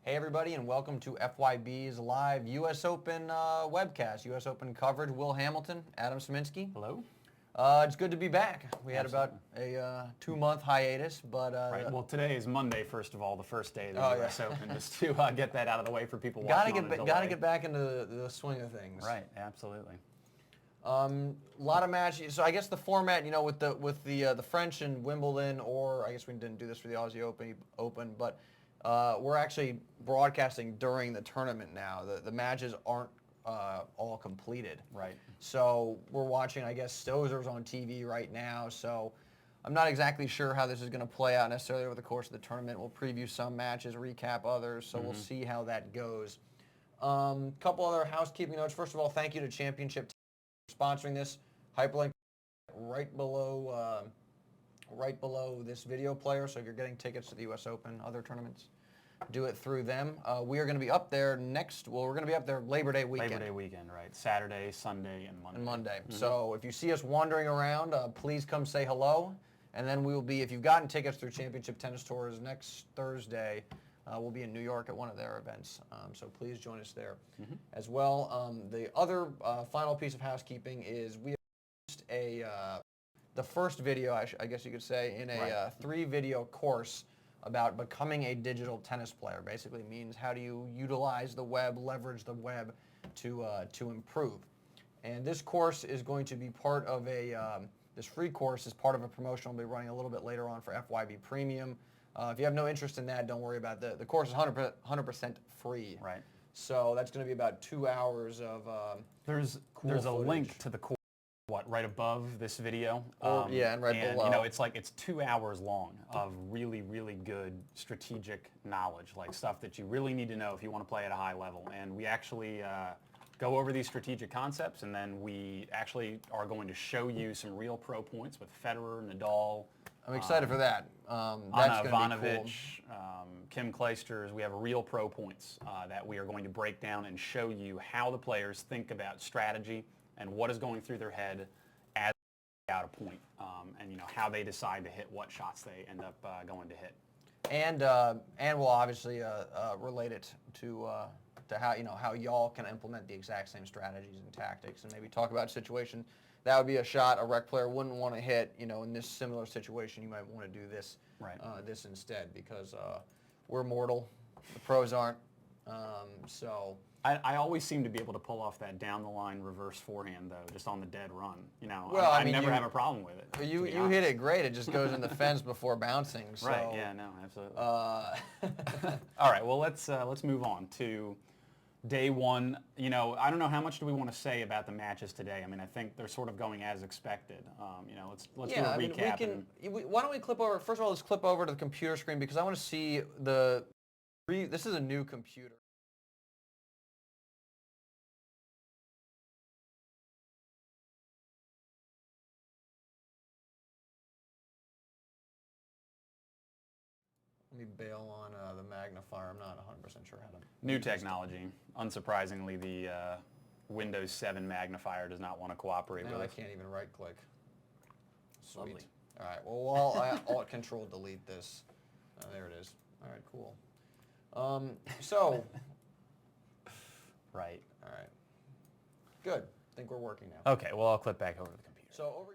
Hey everybody, and welcome to FYB's live U.S. Open webcast. U.S. Open coverage. Will Hamilton, Adam Szyminski. Hello. It's good to be back. We had about a 2-month hiatus, but right. Well, today is Monday. First of all, the first day of the U.S. Open, just to get that out of the way for people watching. Gotta get back into the swing of things. Right. Absolutely. A lot of matches. So I guess the format, with the French and Wimbledon, or I guess we didn't do this for the Aussie Open, but we're actually broadcasting during the tournament now. The matches aren't all completed. Right. So we're watching, I guess, Stoser's on TV right now. So I'm not exactly sure how this is going to play out necessarily over the course of the tournament. We'll preview some matches, recap others. So we'll see how that goes. Couple other housekeeping notes. First of all, thank you to Championship for sponsoring this. Hyperlink right below this video player. So if you're getting tickets to the U.S. Open, other tournaments, do it through them. We are going to be up there we're going to be up there Labor Day weekend. Labor Day weekend, right. Saturday, Sunday, and Monday. So if you see us wandering around, please come say hello. And then we will be, if you've gotten tickets through Championship Tennis Tours, next Thursday, we'll be in New York at one of their events. So please join us there as well. The other final piece of housekeeping is we have the first video, I guess you could say, in a 3-video course about becoming a digital tennis player. Basically means how do you utilize the web, leverage the web to improve. And this course is going to be part of this free course is part of a promotion we'll be running a little bit later on for FYB Premium. If you have no interest in that, don't worry about the course is 100% free. Right. So that's going to be about 2 hours of There's a link to the course. Right above this video. And right below. It's 2 hours long of really, really good strategic knowledge, like stuff that you really need to know if you want to play at a high level. And we actually go over these strategic concepts, and then we actually are going to show you some real pro points with Federer, Nadal. I'm excited for that. Anna Ivanovic, Kim Clijsters. We have real pro points that we are going to break down and show you how the players think about strategy and what is going through their head as they out a point, and how they decide to hit what shots they end up going to hit. And we'll obviously relate it to how y'all can implement the exact same strategies and tactics, and maybe talk about a situation that would be a shot a rec player wouldn't want to hit. In this similar situation, you might want to do this this instead, because we're mortal, the pros aren't. So. I always seem to be able to pull off that down-the-line reverse forehand, though, just on the dead run. Well, I never have a problem with it. You hit it great. It just goes in the fence before bouncing. So. Right, yeah, no, absolutely. All right, well, let's move on to day one. I don't know how much do we want to say about the matches today. I think they're sort of going as expected. Let's do a recap. Why don't we clip over? First of all, let's clip over to the computer screen, because I want to see this is a new computer. Let me bail on the magnifier. I'm not 100% sure how to. New technology. Unsurprisingly, the Windows 7 magnifier does not want to cooperate with it. it. I can't even right-click. Sweet. Lovely. All right. Well, I'll Alt-Control-Delete this. There it is. All right. Cool. So. Right. All right. Good. I think we're working now. Okay. Well, I'll clip back over to the computer. So over.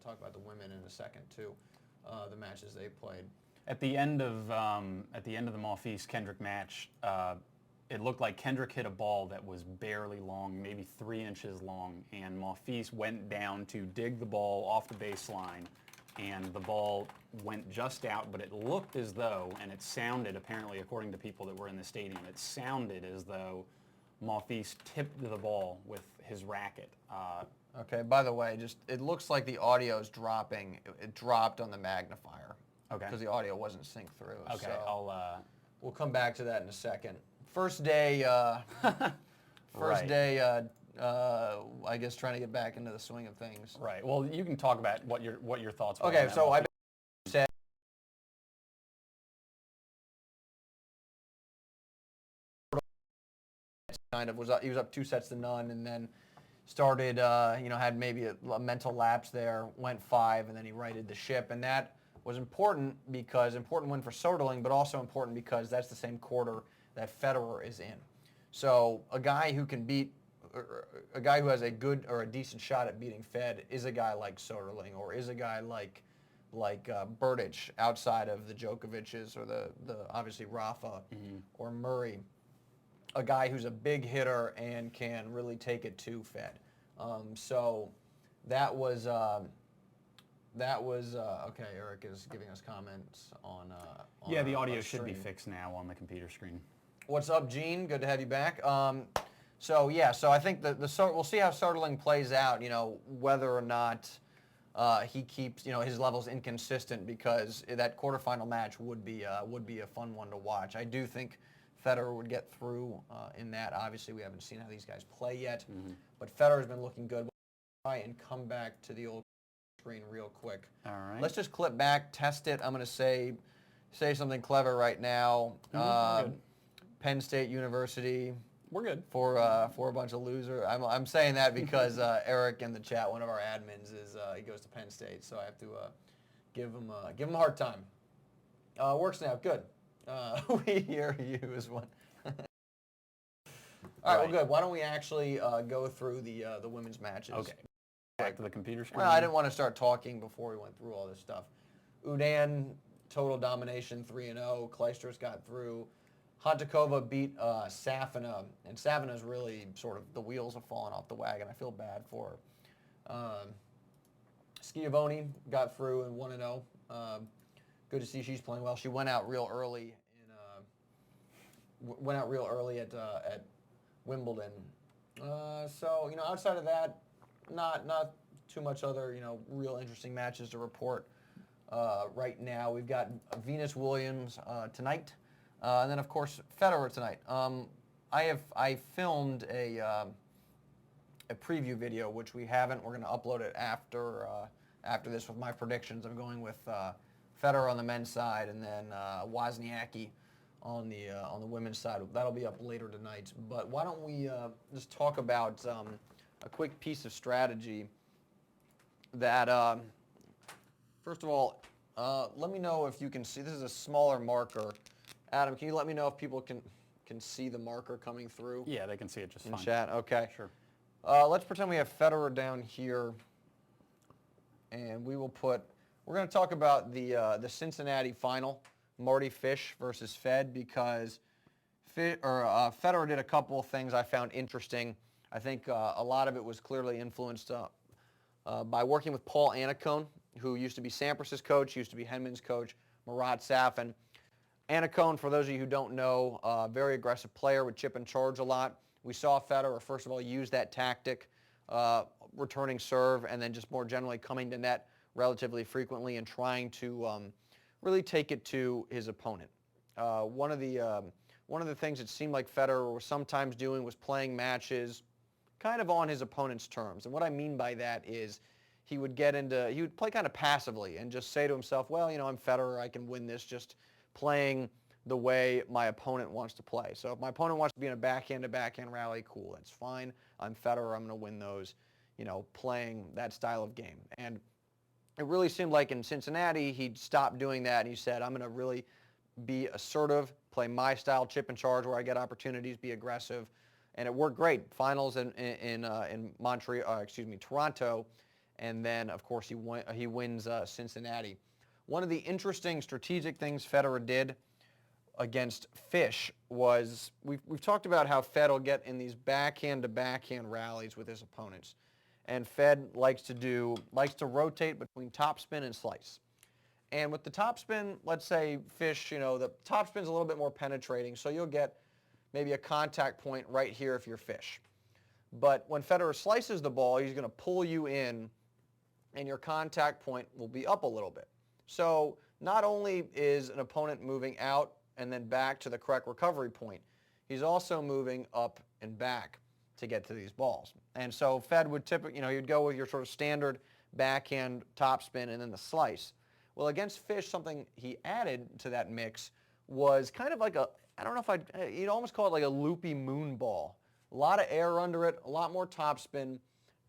Talk about the women in a second too, the matches they played. At the end of the Monfils-Kendrick match, it looked like Kendrick hit a ball that was barely long, maybe 3 inches long, and Monfils went down to dig the ball off the baseline, and the ball went just out, but it looked as though, and it sounded, apparently according to people that were in the stadium, it sounded as though Monfils tipped the ball with his racket. Okay, by the way, it looks like the audio is dropping. It dropped on the magnifier. Okay. Because the audio wasn't synced through. Okay, so we'll come back to that in a second. First day, Right. I guess trying to get back into the swing of things. Right. Well, you can talk about what your thoughts were. Okay, so I said he was up 2-0, and then started had maybe a mental lapse there, went 5, and then he righted the ship, and that was important win for Soderling, but also important because that's the same quarter that Federer is in. So a guy who has a good or a decent shot at beating Fed is a guy like Soderling, or is a guy like Berdych outside of the Djokovic's or the obviously Rafa or Murray. A guy who's a big hitter and can really take it to Fed. So that was okay. Eric is giving us comments on yeah, the audio our should be stream. fixed now on the computer screen. What's up, Gene? Good to have you back. So I think we'll see how Soderling plays out. Whether or not he keeps his levels inconsistent, because that quarterfinal match would be a fun one to watch. I do think Federer would get through in that. Obviously, we haven't seen how these guys play yet, but Federer's been looking good. We'll try and come back to the old screen real quick. All right. Let's just clip back, test it. I'm going to say something clever right now. Good. Penn State University. We're good. For a bunch of losers. I'm saying that because Eric in the chat, one of our admins, he goes to Penn State, so I have to give him a hard time. Works now. Good. We hear you as one. All right. Well, good. Why don't we actually go through the women's matches? Okay. Back to the computer screen. Well, I didn't want to start talking before we went through all this stuff. Udan, total domination, 3-0. Clijsters got through. Hantakova beat Safina, and Safina's really sort of, the wheels have fallen off the wagon. I feel bad for her. Schiavone got through and 1-0. Good to see she's playing well. She went out real early at Wimbledon. So outside of that, not too much other real interesting matches to report right now. We've got Venus Williams tonight. And then, of course, Federer tonight. I filmed a preview video, which we haven't. We're going to upload it after this with my predictions. I'm going with Federer on the men's side, and then Wozniacki on the women's side. That'll be up later tonight. But why don't we just talk about a quick piece of strategy that, first of all, let me know if you can see. This is a smaller marker. Adam, can you let me know if people can see the marker coming through? Yeah, they can see it just in fine. chat. Okay. Sure. Let's pretend we have Federer down here, and we're going to talk about the Cincinnati final, Marty Fish versus Fed, because Federer did a couple of things I found interesting. I think a lot of it was clearly influenced by working with Paul Annacone, who used to be Sampras's coach, used to be Henman's coach, Marat Safin. Annacone, for those of you who don't know, very aggressive player, would chip and charge a lot. We saw Federer, first of all, use that tactic, returning serve, and then just more generally coming to net relatively frequently and trying to really take it to his opponent. One of the things it seemed like Federer was sometimes doing was playing matches kind of on his opponent's terms. And what I mean by that is he would play kind of passively and just say to himself, well, I'm Federer, I can win this just playing the way my opponent wants to play. So if my opponent wants to be in a backhand-to-backhand rally, cool, that's fine. I'm Federer, I'm going to win those, playing that style of game. And it really seemed like in Cincinnati, he'd stopped doing that, and he said, I'm going to really be assertive, play my style, chip and charge where I get opportunities, be aggressive. And it worked great. Finals in Toronto, and then, of course, he wins Cincinnati. One of the interesting strategic things Federer did against Fish was, we've talked about how Fed will get in these backhand-to-backhand rallies with his opponents. And Fed likes to rotate between topspin and slice. And with the topspin, let's say Fish, the topspin's a little bit more penetrating, so you'll get maybe a contact point right here if you're Fish. But when Federer slices the ball, he's going to pull you in, and your contact point will be up a little bit. So not only is an opponent moving out and then back to the correct recovery point, he's also moving up and back to get to these balls. And so Fed would typically, you'd go with your sort of standard backhand topspin and then the slice. Well, against Fish, something he added to that mix was kind of like you'd almost call it like a loopy moon ball. A lot of air under it, a lot more topspin,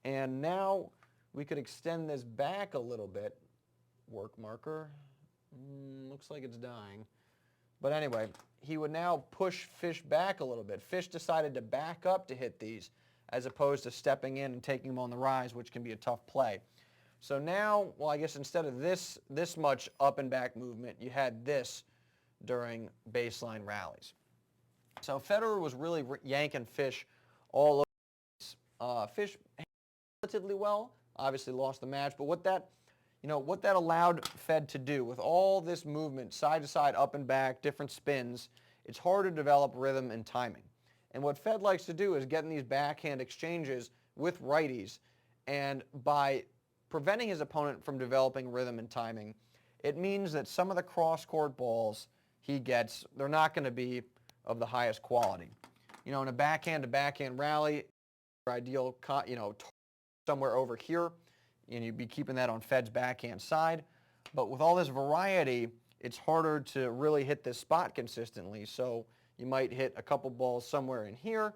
and now we could extend this back a little bit. Work marker. Looks like it's dying. But anyway, he would now push Fish back a little bit. Fish decided to back up to hit these as opposed to stepping in and taking them on the rise, which can be a tough play. So now, well, I guess instead of this much up and back movement, you had this during baseline rallies. So Federer was really yanking Fish all over. Fish relatively well, obviously lost the match, but what that allowed Fed to do with all this movement, side to side, up and back, different spins, it's hard to develop rhythm and timing. And what Fed likes to do is get in these backhand exchanges with righties, and by preventing his opponent from developing rhythm and timing, it means that some of the cross-court balls he gets, they're not going to be of the highest quality. In a backhand-to-backhand rally, your ideal, somewhere over here, and you'd be keeping that on Fed's backhand side. But with all this variety, it's harder to really hit this spot consistently. So you might hit a couple balls somewhere in here,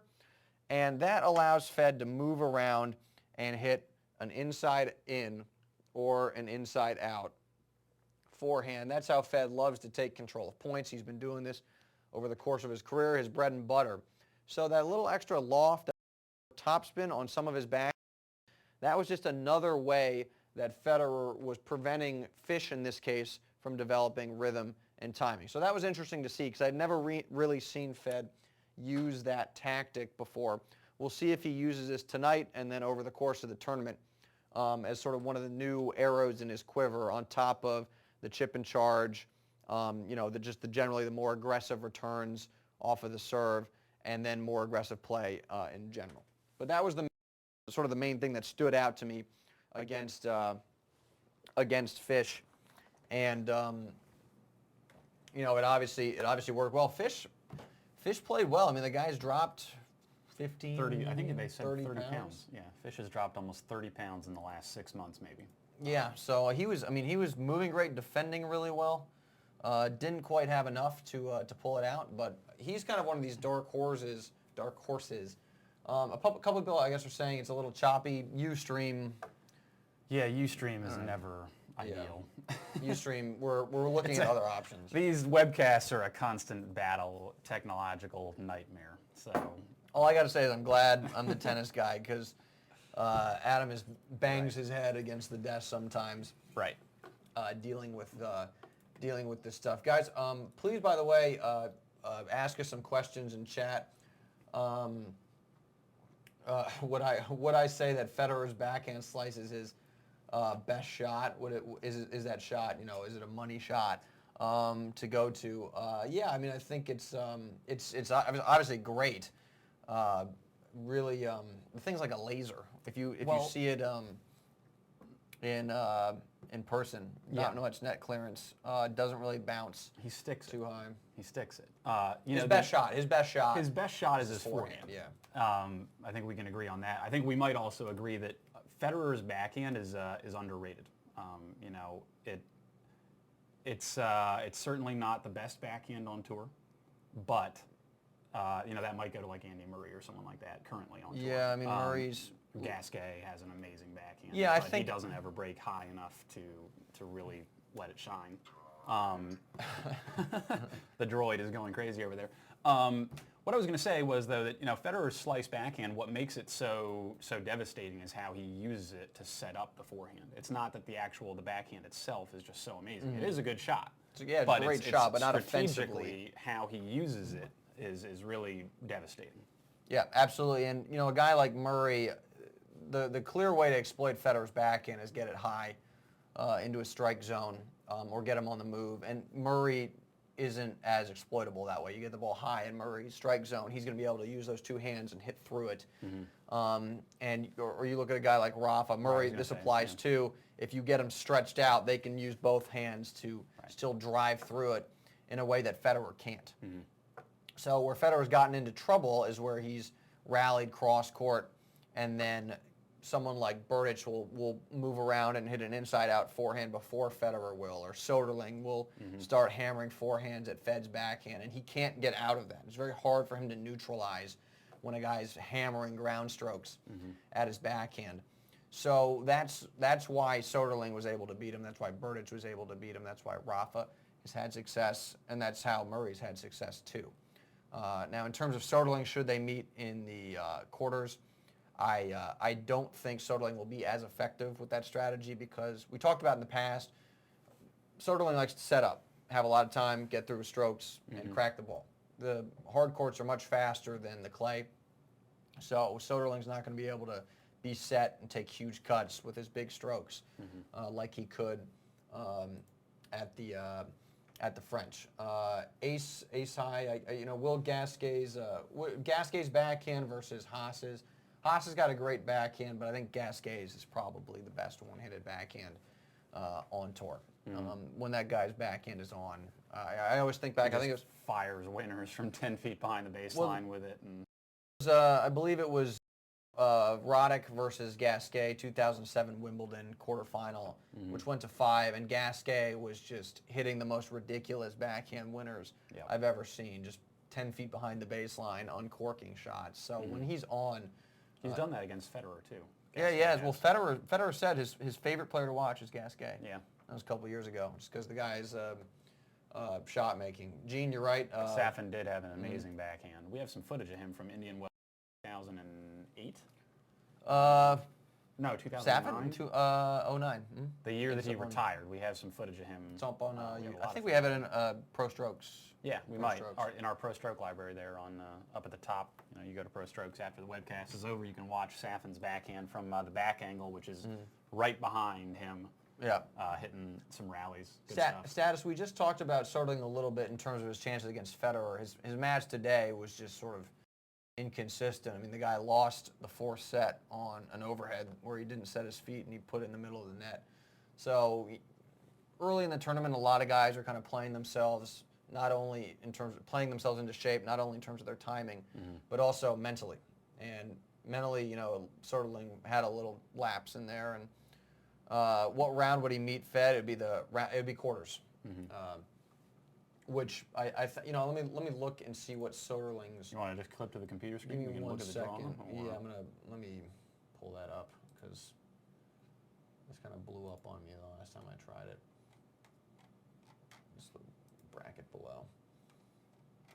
and that allows Fed to move around and hit an inside in or an inside out forehand. That's how Fed loves to take control of points. He's been doing this over the course of his career, his bread and butter. So that little extra loft, that topspin on some of his back, that was just another way that Federer was preventing Fish, in this case, from developing rhythm and timing. So that was interesting to see because I'd never really seen Fed use that tactic before. We'll see if he uses this tonight and then over the course of the tournament as sort of one of the new arrows in his quiver on top of the chip and charge, generally the more aggressive returns off of the serve and then more aggressive play in general. But that was sort of the main thing that stood out to me against Fish, and it obviously worked well. Fish played well. I mean, the guys dropped 15, 30. I think they said 30 pounds. Yeah, Fish has dropped almost 30 pounds in the last 6 months, maybe. Yeah, so he was moving great, defending really well. Didn't quite have enough to pull it out, but he's kind of one of these dark horses. A couple of people, I guess, are saying it's a little choppy. Ustream. Yeah, Ustream is never ideal. Ustream, we're looking at other options. These webcasts are a constant battle, technological nightmare. So all I got to say is I'm glad I'm the tennis guy because Adam bangs his head against the desk sometimes. Right. Dealing with this stuff, guys. Please, by the way, ask us some questions in chat. Would I say that Federer's backhand slice is his best shot? Is that shot? Is it a money shot to go to? Yeah, I mean, I think it's obviously great. Really, things like a laser. If you see it in person, not much net clearance, doesn't really bounce. He sticks too high. He sticks it. His best shot is his forehand. Yeah. I think we can agree on that. I think we might also agree that Federer's backhand is underrated. It's certainly not the best backhand on tour, but that might go to like Andy Murray or someone like that currently on tour. Yeah, I mean Murray's. Gasquet has an amazing backhand. Yeah, but he doesn't ever break high enough to really let it shine. The droid is going crazy over there. What I was going to say was, though, that Federer's slice backhand, what makes it so devastating is how he uses it to set up the forehand. It's not that the backhand itself is just so amazing. Mm-hmm. It is a good shot, So, yeah, it's a great shot, but not offensively. Strategically, how he uses it is really devastating. Yeah, absolutely. And, you know, a guy like Murray, the clear way to exploit Federer's backhand is get it high into a strike zone or get him on the move. And Murray isn't as exploitable that way. You get the ball high in Murray's strike zone, he's going to be able to use those two hands and hit through it. Or you look at a guy like Rafa. Murray, this applies too. If you get them stretched out, they can use both hands to still drive through it in a way that Federer can't. So where Federer's gotten into trouble is where he's rallied cross court, and then someone like Berdych will move around and hit an inside-out forehand before Federer will, or Soderling will start hammering forehands at Fed's backhand, and he can't get out of that. It's very hard for him to neutralize when a guy's hammering ground strokes at his backhand. So that's why Soderling was able to beat him. That's why Berdych was able to beat him. That's why Rafa has had success, and that's how Murray's had success too. Now, in terms of Soderling, should they meet in the quarters, I don't think Soderling will be as effective with that strategy because we talked about in the past, Soderling likes to set up, have a lot of time, get through his strokes, and crack the ball. The hard courts are much faster than the clay, so Soderling's not going to be able to be set and take huge cuts with his big strokes like he could at the French. Ace high, Will Gasquet's backhand versus Haas's. Haas has got a great backhand, but I think Gasquet's is probably the best one-handed backhand on tour. When that guy's backhand is on, I always think back. I think it was fires winners from 10 feet behind the baseline with it. And I believe it was Roddick versus Gasquet, 2007 Wimbledon quarterfinal, which went to 5, and Gasquet was just hitting the most ridiculous backhand winners I've ever seen, just 10 feet behind the baseline, uncorking shots. So when he's on... He's done that against Federer, too. Gasquet, yeah. Well, Federer said his favorite player to watch is Gasquet. Yeah. That was a couple years ago, just because the guy's shot making. Gene, you're right. Safin did have an amazing backhand. We have some footage of him from Indian Wells 2008. No, 2009. Safin? 2009. The year that he retired. We have some footage of him. It's up on, I think we have it in Pro Strokes. Yeah, we might. In our Pro Stroke library there on up at the top. You go to Pro Strokes after the webcast is over. You can watch Safin's backhand from the back angle, which is right behind him. Yeah. Hitting some rallies. Status, we just talked about Soderling a little bit in terms of his chances against Federer. His match today was just sort of inconsistent. I mean, the guy lost the fourth set on an overhead where he didn't set his feet and he put it in the middle of the net. So early in the tournament, a lot of guys are kind of playing themselves, not only in terms of playing themselves into shape, not only in terms of their timing, but also mentally. And mentally, Soderling had a little lapse in there. And what round would he meet Fed? It'd be quarters. Which let me look and see what Soderling's. You want to just clip to the computer screen? Give me 1 second. Yeah, let me pull that up because this kind of blew up on me the last time I tried it. Just the bracket below.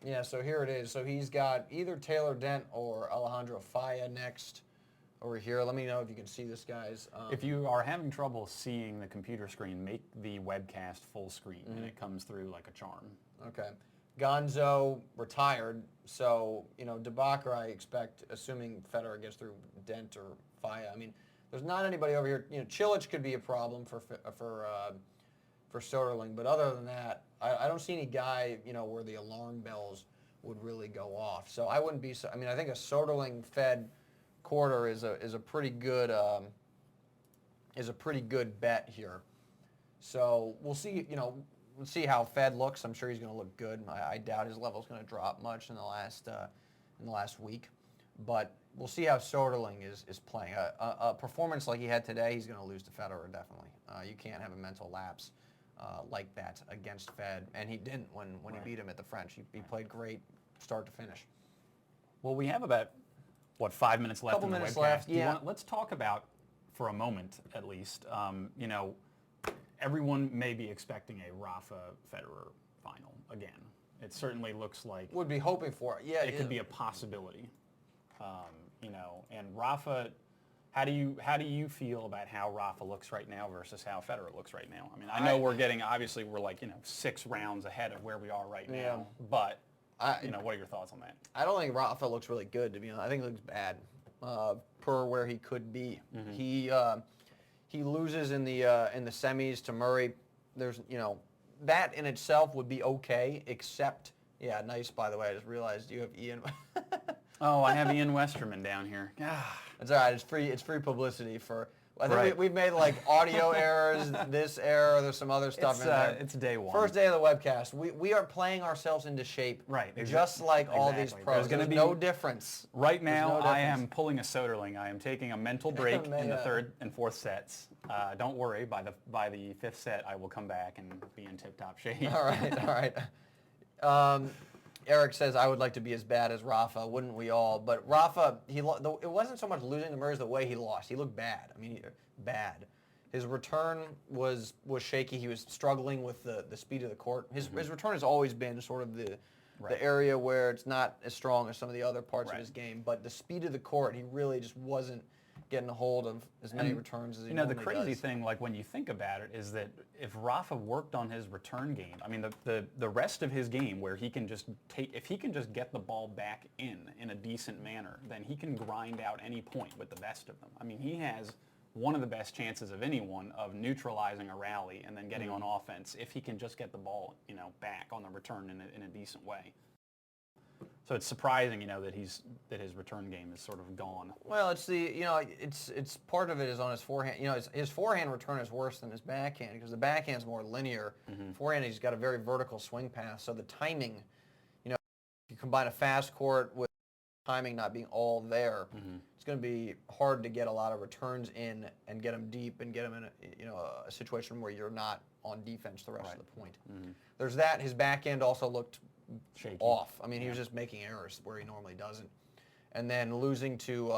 Yeah, so here it is. So he's got either Taylor Dent or Alejandro Falla next over here. Let me know if you can see this, guys. If you are having trouble seeing the computer screen, make the webcast full screen, and it comes through like a charm. Okay. Gonzo retired, so, Debacker, I expect, assuming Federer gets through Dent or Falla. I mean, there's not anybody over here. Cilic could be a problem for Soderling, but other than that, I don't see any guy, where the alarm bells would really go off. So I wouldn't be. I think a Soderling-Fed quarter is a pretty good bet here. So we'll see. We'll see how Fed looks. I'm sure he's going to look good. I doubt his level's going to drop much in the last week, but we'll see how Soderling is playing. A performance like he had today, he's going to lose to Federer definitely. You can't have a mental lapse like that against Fed, and he didn't when he beat him at the French. He played great start to finish. Well, we have about 5 minutes left in the webcast. Left, yeah. Let's talk about, for a moment at least, everyone may be expecting a Rafa-Federer final again. It certainly looks like... Would be hoping for it. Yeah, it could be a possibility. And Rafa How do you feel about how Rafa looks right now versus how Federer looks right now? I mean, I know obviously we're like 6 rounds ahead of where we are right now, but what are your thoughts on that? I don't think Rafa looks really good, to be honest. I think he looks bad per where he could be. He loses in the semis to Murray. There's that in itself would be okay, except nice, by the way. I just realized you have Ian. Oh, I have Ian Westerman down here. It's all right. It's free publicity for. I think we've made like audio errors, this error. There's some other stuff in there. It's day one. First day of the webcast. We are playing ourselves into shape. Right. Just like all these pros. There's no difference. Right now, I am pulling a Soderling. I am taking a mental break in the third and fourth sets. Don't worry. By the fifth set, I will come back and be in tip-top shape. All right. Eric says, I would like to be as bad as Rafa, wouldn't we all? But Rafa, it wasn't so much losing to Murray as the way he lost. He looked bad. I mean, bad. His return was shaky. He was struggling with the speed of the court. His return has always been sort of the area where it's not as strong as some of the other parts of his game. But the speed of the court, he really just wasn't getting a hold of as many returns as he normally does. The crazy thing, like when you think about it, is that if Rafa worked on his return game, I mean, the rest of his game where he can just if he can just get the ball back in a decent manner, then he can grind out any point with the best of them. I mean, he has one of the best chances of anyone of neutralizing a rally and then getting on offense if he can just get the ball, back on the return in a decent way. So it's surprising, that his return game is sort of gone. Well, it's part of it is on his forehand. His forehand return is worse than his backhand because the backhand's more linear. Forehand, he's got a very vertical swing path. So the timing, if you combine a fast court with timing not being all there, it's going to be hard to get a lot of returns in and get them deep and get them in a situation where you're not on defense the rest of the point. There's that. His backhand also looked shaky. Off. I mean, he was just making errors where he normally doesn't. And then losing to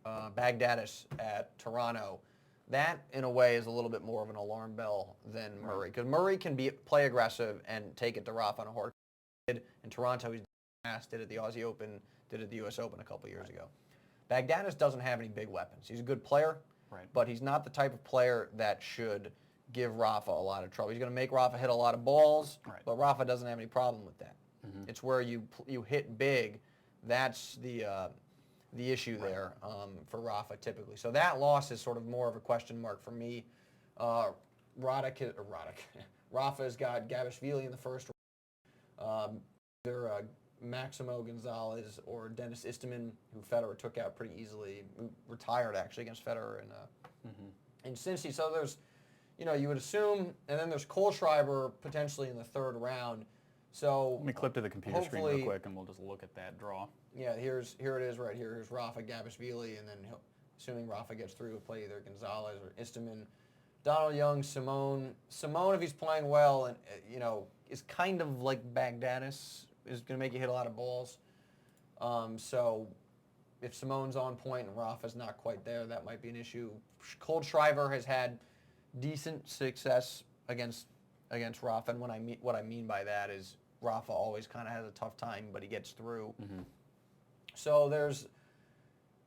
Baghdadis at Toronto, that in a way is a little bit more of an alarm bell than Murray. Because Murray can play aggressive and take it to Rafa on a hard court. In Toronto, he's did at the Aussie Open, did at the U.S. Open a couple years ago. Baghdadis doesn't have any big weapons. He's a good player, but he's not the type of player that should give Rafa a lot of trouble. He's going to make Rafa hit a lot of balls, but Rafa doesn't have any problem with that. It's where you hit big. That's the issue there for Rafa typically. So that loss is sort of more of a question mark for me. Rafa's got Gabashvili in the first round. Either Maximo Gonzalez or Dennis Istomin, who Federer took out pretty easily, who retired actually against Federer in Cincy. So there's you would assume, and then there's Kohlschreiber potentially in the third round. So let me clip to the computer screen real quick, and we'll just look at that draw. Yeah, here it is right here. Here's Rafa, Gabashvili, and then assuming Rafa gets through, he'll play either Gonzalez or Istomin. Donald Young, Simone. Simone, if he's playing well, and is kind of like Baghdadis, is going to make you hit a lot of balls. So if Simone's on point and Rafa's not quite there, that might be an issue. Kohlschreiber has had decent success against Rafa, and what I mean by that is Rafa always kind of has a tough time, but he gets through. So there's,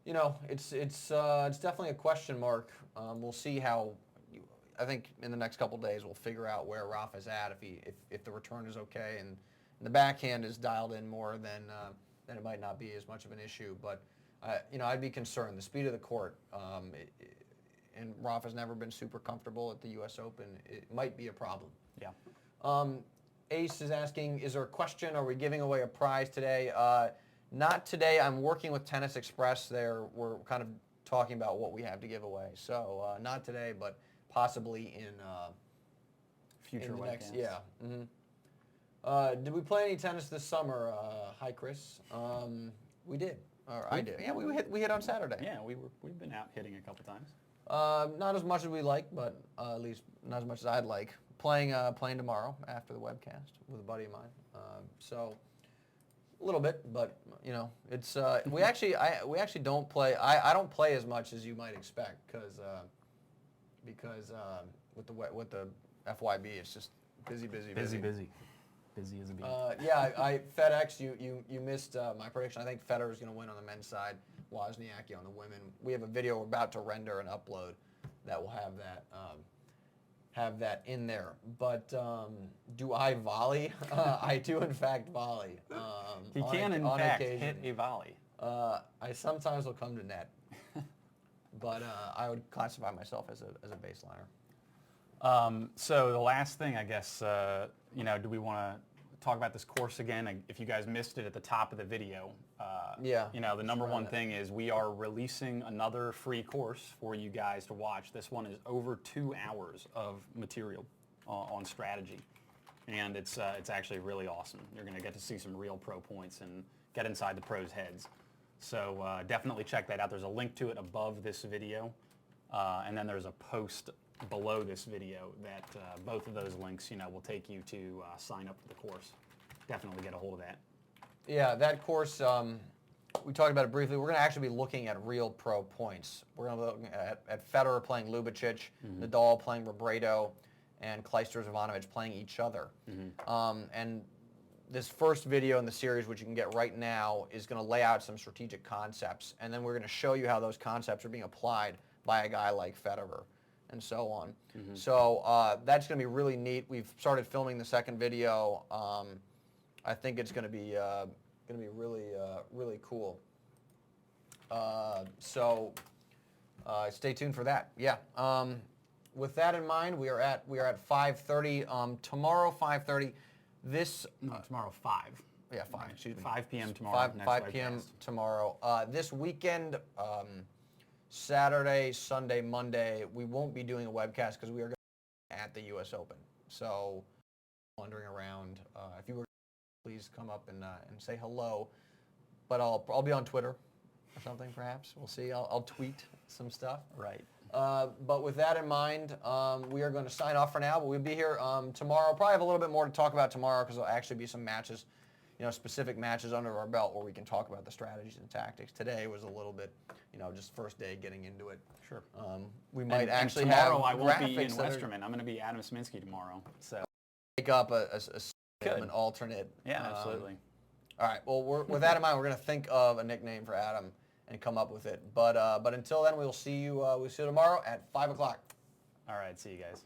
it's definitely a question mark. We'll see how. I think in the next couple days we'll figure out where Rafa's at if the return is okay and the backhand is dialed in more, then it might not be as much of an issue. But I'd be concerned. The speed of the court. And Rafa's never been super comfortable at the U.S. Open. It might be a problem. Yeah. Ace is asking, is there a question? Are we giving away a prize today? Not today. I'm working with Tennis Express. We're kind of talking about what we have to give away. So not today, but possibly in future in the next. webcasts. Yeah. Did we play any tennis this summer? Hi, Chris. We did. Or I did. Yeah, we hit on Saturday. Yeah, we've been out hitting a couple times. Not as much as we like, but at least not as much as I'd like. Playing tomorrow after the webcast with a buddy of mine. So a little bit, but it's we actually don't play. I don't play as much as you might expect because with the FYB it's just busy as a bee. Yeah, I FedEx. You missed my prediction. I think Federer's going to win on the men's side. Wozniacki on the women. We have a video we're about to render and upload that will have that in there. But do I volley? I do in fact volley. He can in fact hit a volley. I sometimes will come to net, but I would classify myself as a baseliner. So the last thing, I guess, do we want to talk about this course again? If you guys missed it at the top of the video, the number one thing is we are releasing another free course for you guys to watch. This one is over 2 hours of material on strategy, and it's actually really awesome. You're going to get to see some real pro points and get inside the pros' heads. So definitely check that out. There's a link to it above this video, and then there's a post below this video that both of those links, will take you to sign up for the course. Definitely get a hold of that. Yeah, that course, we talked about it briefly. We're going to actually be looking at real pro points. We're going to look at Federer playing Ljubicic, Nadal playing Robredo, and Clijsters Ivanovic playing each other. And this first video in the series, which you can get right now, is going to lay out some strategic concepts, and then we're going to show you how those concepts are being applied by a guy like Federer, and so on. So that's going to be really neat. We've started filming the second video. I think it's going to be really cool. So stay tuned for that. Yeah. With that in mind, we are at 5:30 tomorrow. 5:30. Tomorrow 5. Yeah, 5. Excuse me. 5 p.m. tomorrow. 5 p.m. tomorrow. This weekend, Saturday, Sunday, Monday, we won't be doing a webcast because we are going to be at the U.S. Open. So, wandering around, if you were, please come up and say hello. But I'll be on Twitter or something, perhaps. We'll see. I'll tweet some stuff. Right. But with that in mind, we are going to sign off for now. But we'll be here tomorrow. Probably have a little bit more to talk about tomorrow because there'll actually be some matches, specific matches under our belt where we can talk about the strategies and tactics. Today was a little bit, just first day getting into it. Sure. We might actually and tomorrow have I won't be in graphics that Westerman. I'm going to be Adam Sminsky tomorrow. So make up an alternate. Yeah, absolutely. All right. Well, with that in mind, we're going to think of a nickname for Adam and come up with it. But until then, we'll see you tomorrow at 5 o'clock. All right. See you guys.